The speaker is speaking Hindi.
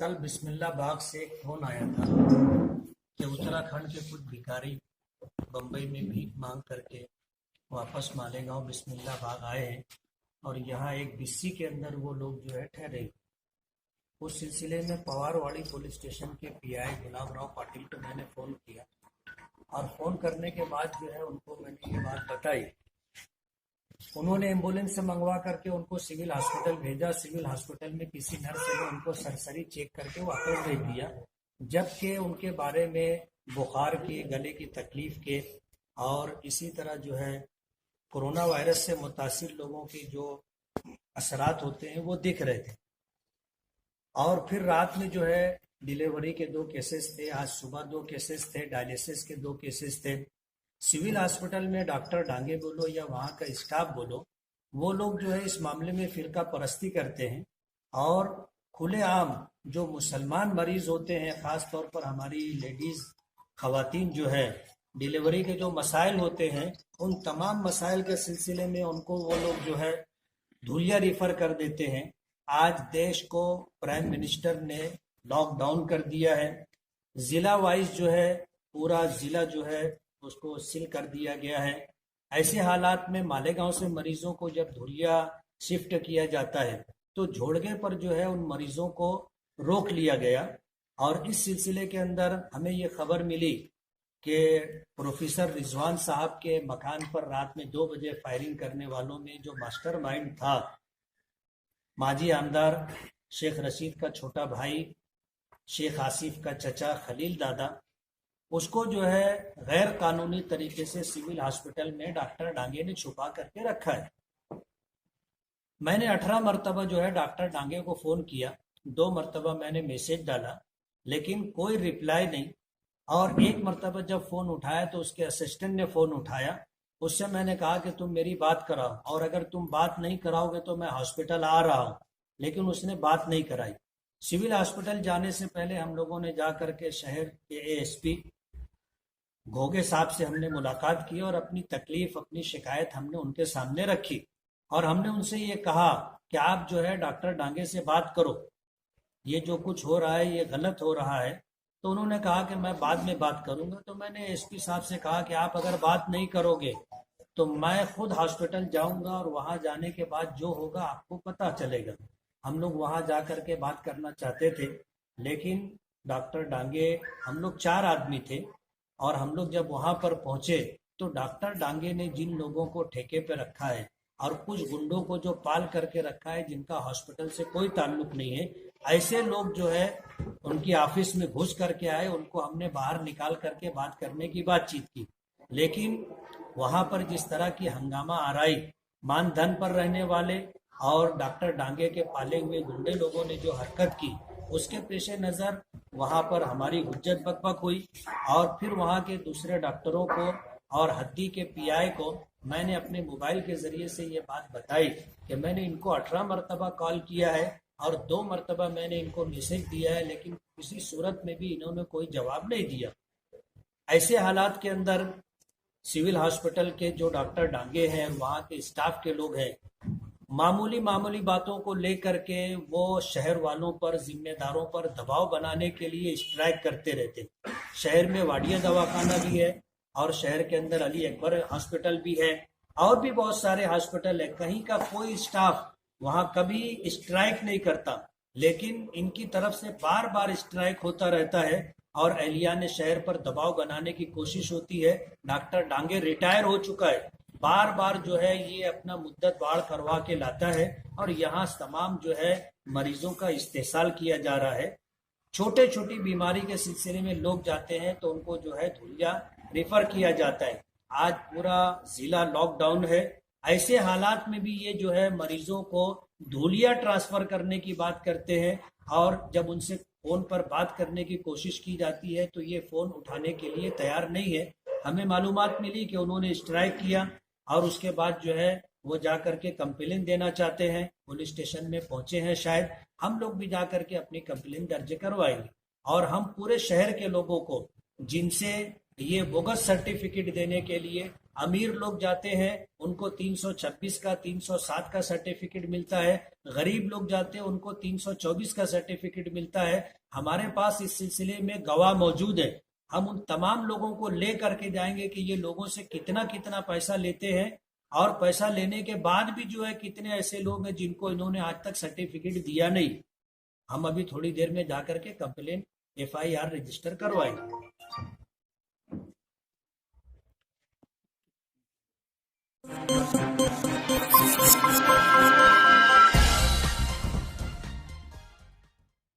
कल बिस्मिल्लाह बाग से एक फोन आया था कि उत्तराखंड के कुछ भिखारी बम्बई में भीख मांग करके वापस मालेगांव बिस्मिल्लाह बाग आए हैं और यहाँ एक बिस्सी के अंदर वो लोग जो है ठहरे। उस सिलसिले में पवारवाड़ी पुलिस स्टेशन के पीआई गुलाब राव पाटिल को मैंने फ़ोन किया और फ़ोन करने के बाद जो है उनको मैंने ये बात बताई। उन्होंने एम्बुलेंस से मंगवा करके उनको सिविल हॉस्पिटल भेजा। सिविल हॉस्पिटल में किसी नर्स ने उनको सरसरी चेक करके वापस भेज दिया, जबकि उनके बारे में बुखार के, गले की तकलीफ के और इसी तरह जो है कोरोना वायरस से मुतासिर लोगों के जो असरात होते हैं वो दिख रहे थे। और फिर रात में जो है डिलीवरी के 2 केसेस थे, आज सुबह 2 केसेस थे, डायलिसिस के 2 केसेस थे। सिविल हॉस्पिटल में डॉक्टर डांगे बोलो या वहाँ का स्टाफ बोलो, वो लोग जो है इस मामले में फिरका परस्ती करते हैं और खुलेआम जो मुसलमान मरीज होते हैं, ख़ास तौर पर हमारी लेडीज़ खवातीन जो है डिलीवरी के जो मसाइल होते हैं, उन तमाम मसाइल के सिलसिले में उनको वो लोग जो है धुलिया रिफ़र कर देते हैं। आज देश को प्राइम मिनिस्टर ने लॉकडाउन कर दिया है। ज़िला वाइज जो है पूरा ज़िला जो है उसको सील कर दिया गया है। ऐसे हालात में मालेगांव से मरीजों को जब धुलिया शिफ्ट किया जाता है तो झोड़गे पर जो है उन मरीजों को रोक लिया गया। और इस सिलसिले के अंदर हमें ये खबर मिली कि प्रोफेसर रिजवान साहब के मकान पर रात में 2 बजे फायरिंग करने वालों में जो मास्टरमाइंड था, माजी आमदार शेख रशीद का छोटा भाई, शेख आसिफ का चचा खलील दादा, उसको जो है गैर कानूनी तरीके से सिविल हॉस्पिटल में डॉक्टर डांगे ने छुपा करके रखा है। मैंने 18 मरतबा जो है डॉक्टर डांगे को फ़ोन किया, 2 मरतबा मैंने मैसेज डाला, लेकिन कोई रिप्लाई नहीं। और 1 मरतबा जब फ़ोन उठाया तो उसके असिस्टेंट ने फ़ोन उठाया। उससे मैंने कहा कि तुम मेरी बात कराओ और अगर तुम बात नहीं कराओगे तो मैं हॉस्पिटल आ रहा हूँ, लेकिन उसने बात नहीं कराई। सिविल हॉस्पिटल जाने से पहले हम लोगों ने जा करके शहर के एएसपी घोगे साहब से हमने मुलाकात की और अपनी तकलीफ, अपनी शिकायत हमने उनके सामने रखी और हमने उनसे ये कहा कि आप जो है डॉक्टर डांगे से बात करो, ये जो कुछ हो रहा है ये गलत हो रहा है। तो उन्होंने कहा कि मैं बाद में बात करूंगा। तो मैंने एसपी साहब से कहा कि आप अगर बात नहीं करोगे तो मैं खुद हॉस्पिटल जाऊंगा और वहां जाने के बाद जो होगा आपको पता चलेगा। हम लोग वहां जा कर के बात करना चाहते थे, लेकिन डॉक्टर डांगे, हम लोग 4 आदमी थे और हम लोग जब वहां पर पहुंचे तो डॉक्टर डांगे ने जिन लोगों को ठेके पे रखा है और कुछ गुंडों को जो पाल करके रखा है, जिनका हॉस्पिटल से कोई ताल्लुक नहीं है, ऐसे लोग जो है उनकी ऑफिस में घुस करके आए। उनको हमने बाहर निकाल करके बात करने की बातचीत की, लेकिन वहां पर जिस तरह की हंगामा आराई, मानधन पर रहने वाले और डॉक्टर डांगे के पाले हुए गुंडे लोगों ने जो हरकत की, उसके पेश नज़र वहां पर हमारी हुज्जत बकबक हुई। और फिर वहां के दूसरे डॉक्टरों को और हद्दी के पीआई को मैंने अपने मोबाइल के ज़रिए से ये बात बताई कि मैंने इनको 18 मरतबा कॉल किया है और 2 मरतबा मैंने इनको मैसेज दिया है, लेकिन किसी सूरत में भी इन्होंने कोई जवाब नहीं दिया। ऐसे हालात के अंदर सिविल हॉस्पिटल के जो डॉक्टर डांगे हैं, वहाँ के स्टाफ के लोग हैं, मामूली मामूली बातों को लेकर के वो शहर वालों पर, जिम्मेदारों पर दबाव बनाने के लिए स्ट्राइक करते रहते। शहर में वाडिया दवाखाना भी है और शहर के अंदर अली अकबर हॉस्पिटल भी है और भी बहुत सारे हॉस्पिटल है। कहीं का कोई स्टाफ वहां कभी स्ट्राइक नहीं करता, लेकिन इनकी तरफ से बार बार स्ट्राइक होता रहता है और एहलियान शहर पर दबाव बनाने की कोशिश होती है। डॉक्टर डांगे रिटायर हो चुका है, बार बार जो है ये अपना मुद्दत बाढ़ करवा के लाता है और यहाँ तमाम जो है मरीजों का इस्तेसाल किया जा रहा है। छोटे छोटी बीमारी के सिलसिले में लोग जाते हैं तो उनको जो है धुलिया रेफर किया जाता है। आज पूरा जिला लॉकडाउन है। ऐसे हालात में भी ये जो है मरीजों को धुलिया ट्रांसफर करने की बात करते हैं और जब उनसे फोन पर बात करने की कोशिश की जाती है तो ये फोन उठाने के लिए तैयार नहीं है। हमें मालूमात मिली कि उन्होंने स्ट्राइक किया और उसके बाद जो है वो जा करके कंप्लेन देना चाहते हैं, पुलिस स्टेशन में पहुंचे हैं। शायद हम लोग भी जा करके अपनी कंप्लेन दर्ज करवाएंगे और हम पूरे शहर के लोगों को, जिनसे ये बोगस सर्टिफिकेट देने के लिए अमीर लोग जाते हैं उनको 326 का 307 का सर्टिफिकेट मिलता है, गरीब लोग जाते हैं उनको 324 का सर्टिफिकेट मिलता है। हमारे पास इस सिलसिले में गवाह मौजूद है। हम उन तमाम लोगों को ले करके जाएंगे कि ये लोगों से कितना कितना पैसा लेते हैं, और पैसा लेने के बाद भी जो है कितने ऐसे लोग हैं जिनको इन्होंने आज तक सर्टिफिकेट दिया नहीं। हम अभी थोड़ी देर में जाकर के कंप्लेन FIR रजिस्टर करवाएंगे।